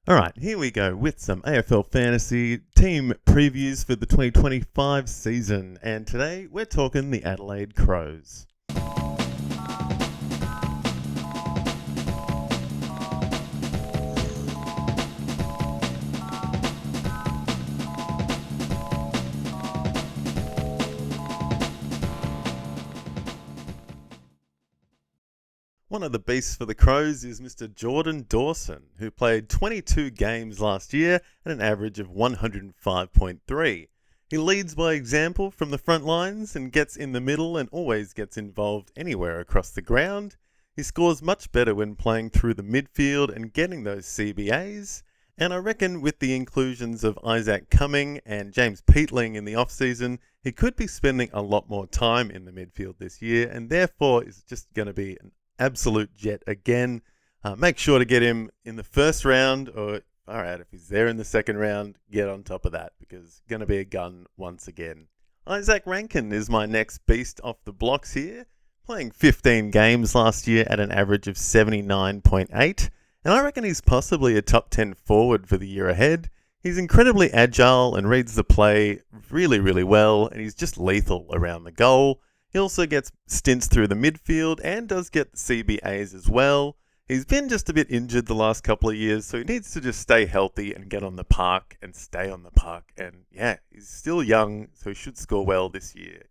Alright, here we go with some AFL Fantasy team previews for the 2025 season. And today we're talking the Adelaide Crows. One of the beasts for the Crows is Mr. Jordan Dawson, who played 22 games last year at an average of 105.3. He leads by example from the front lines and gets in the middle and always gets involved anywhere across the ground. He scores much better when playing through the midfield and getting those CBAs. And I reckon with the inclusions of Isaac Cumming and James Peatling in the off-season, he could be spending a lot more time in the midfield this year and therefore is just going to be an absolute jet again. Make sure to get him in the first round, or alright, if he's there in the second round, get on top of that because going to be a gun once again. Isaac Rankin is my next beast off the blocks here, playing 15 games last year at an average of 79.8, and I reckon he's possibly a top 10 forward for the year ahead. He's incredibly agile and reads the play really, really well, and he's just lethal around the goal. He also gets stints through the midfield and does get the CBAs as well. He's been just a bit injured the last couple of years, so he needs to just stay healthy and get on the park and stay on the park. And yeah, he's still young, so he should score well this year.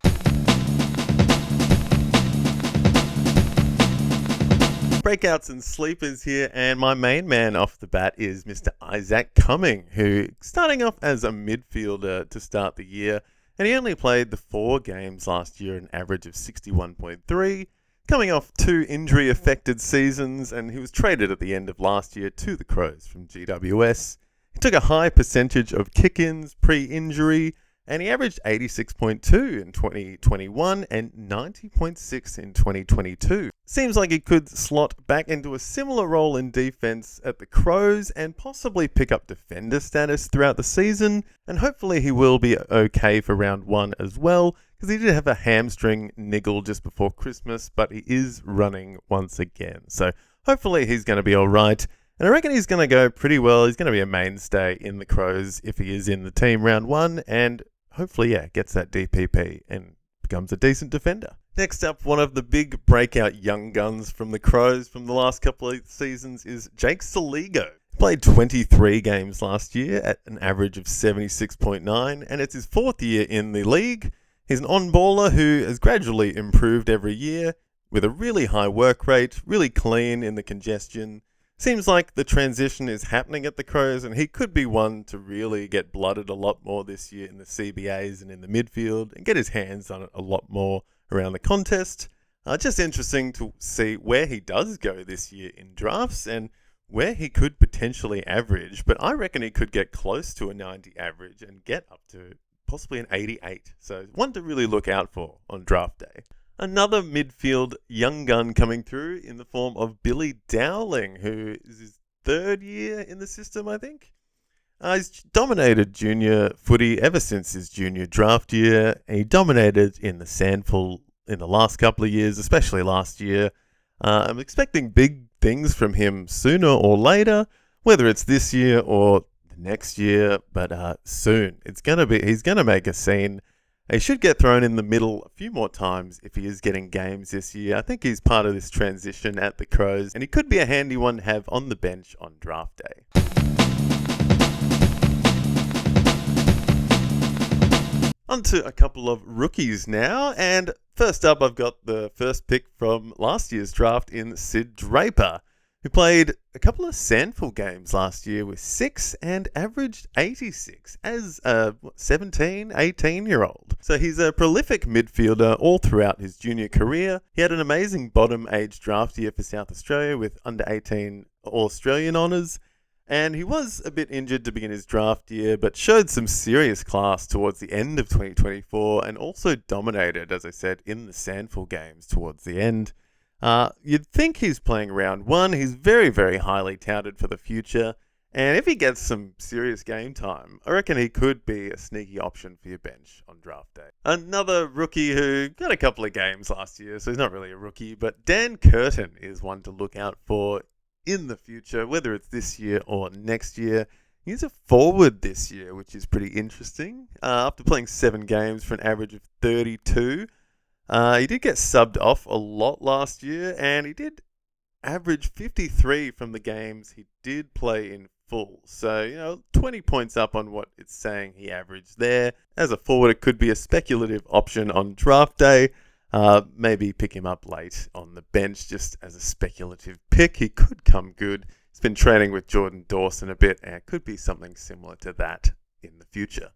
Breakouts and sleepers here, and my main man off the bat is Mr. Isaac Cumming, who starting off as a midfielder to start the year. And he only played the 4 games last year, an average of 61.3, coming off 2 injury-affected seasons, and he was traded at the end of last year to the Crows from GWS. He took a high percentage of kick-ins pre-injury, and he averaged 86.2 in 2021 and 90.6 in 2022. Seems like he could slot back into a similar role in defense at the Crows and possibly pick up defender status throughout the season, and hopefully he will be okay for round 1 as well, because he did have a hamstring niggle just before Christmas, but he is running once again. So hopefully he's going to be alright. And I reckon he's going to go pretty well. He's going to be a mainstay in the Crows if he is in the team round 1, and hopefully, gets that DPP and becomes a decent defender. Next up, one of the big breakout young guns from the Crows from the last couple of seasons is Jake Saligo. He played 23 games last year at an average of 76.9, and it's his 4th year in the league. He's an on-baller who has gradually improved every year with a really high work rate, really clean in the congestion. Seems like the transition is happening at the Crows, and he could be one to really get blooded a lot more this year in the CBAs and in the midfield and get his hands on it a lot more around the contest. Just interesting to see where he does go this year in drafts and where he could potentially average, but I reckon he could get close to a 90 average and get up to possibly an 88. So one to really look out for on draft day. Another midfield young gun coming through in the form of Billy Dowling, who is his 3rd year in the system, I think. He's dominated junior footy ever since his junior draft year. He dominated in the SANFL in the last couple of years, especially last year. I'm expecting big things from him sooner or later, whether it's this year or the next year, but soon. He's going to make a scene. He should get thrown in the middle a few more times if he is getting games this year. I think he's part of this transition at the Crows, and he could be a handy one to have on the bench on draft day. On to a couple of rookies now, and first up I've got the first pick from last year's draft in Sid Draper, who played a couple of SANFL games last year with 6 and averaged 86 as a 17, 18-year-old. So he's a prolific midfielder all throughout his junior career. He had an amazing bottom age draft year for South Australia with under 18 All-Australian honours, and he was a bit injured to begin his draft year, but showed some serious class towards the end of 2024 and also dominated, as I said, in the SANFL games towards the end. You'd think he's playing round 1. He's very, very highly touted for the future. And if he gets some serious game time, I reckon he could be a sneaky option for your bench on draft day. Another rookie who got a couple of games last year, so he's not really a rookie, but Dan Curtin is one to look out for. in the future, whether it's this year or next year. He's a forward this year, which is pretty interesting. After playing 7 games for an average of 32, he did get subbed off a lot last year, and he did average 53 from the games he did play in full. So, 20 points up on what it's saying he averaged there. As a forward, it could be a speculative option on draft day. Maybe pick him up late on the bench just as a speculative pick. He could come good. He's been training with Jordan Dawson a bit, and it could be something similar to that in the future.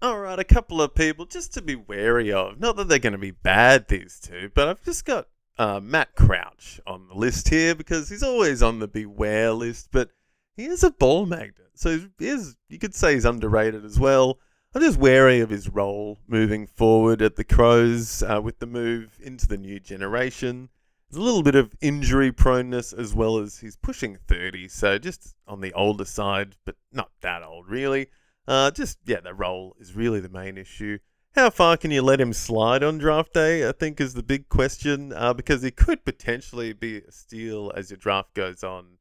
Alright, a couple of people just to be wary of. Not that they're going to be bad, these two, but I've just got Matt Crouch on the list here because he's always on the beware list, but he is a ball magnet. So you could say he's underrated as well. I'm just wary of his role moving forward at the Crows with the move into the new generation. There's a little bit of injury proneness as well as he's pushing 30, so just on the older side, but not that old really. The role is really the main issue. How far can you let him slide on draft day, I think is the big question, because he could potentially be a steal as your draft goes on.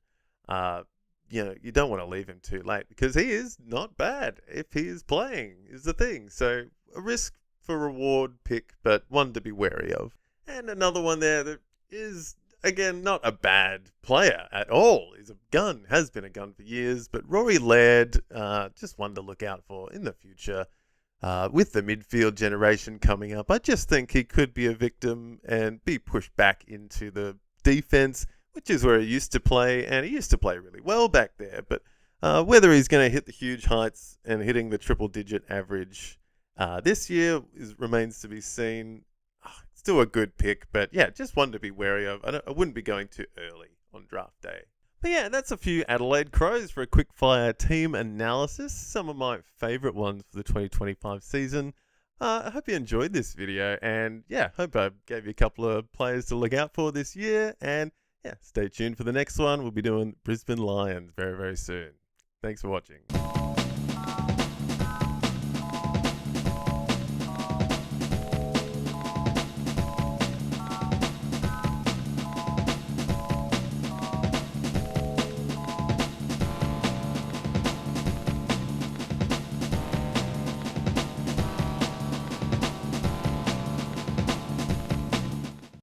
You don't want to leave him too late because he is not bad if he is playing, is the thing. So a risk for reward pick, but one to be wary of. And another one there that is, again, not a bad player at all. He's a gun, has been a gun for years, but Rory Laird, just one to look out for in the future. With the midfield generation coming up, I just think he could be a victim and be pushed back into the defense, which is where he used to play, and he used to play really well back there. But whether he's going to hit the huge heights and hitting the triple-digit average this year remains to be seen. Still a good pick, but yeah, just one to be wary of. I wouldn't be going too early on draft day. But yeah, that's a few Adelaide Crows for a quick fire team analysis. Some of my favourite ones for the 2025 season. I hope you enjoyed this video, and yeah, hope I gave you a couple of players to look out for this year. And yeah, stay tuned for the next one. We'll be doing Brisbane Lions very, very soon. Thanks for watching.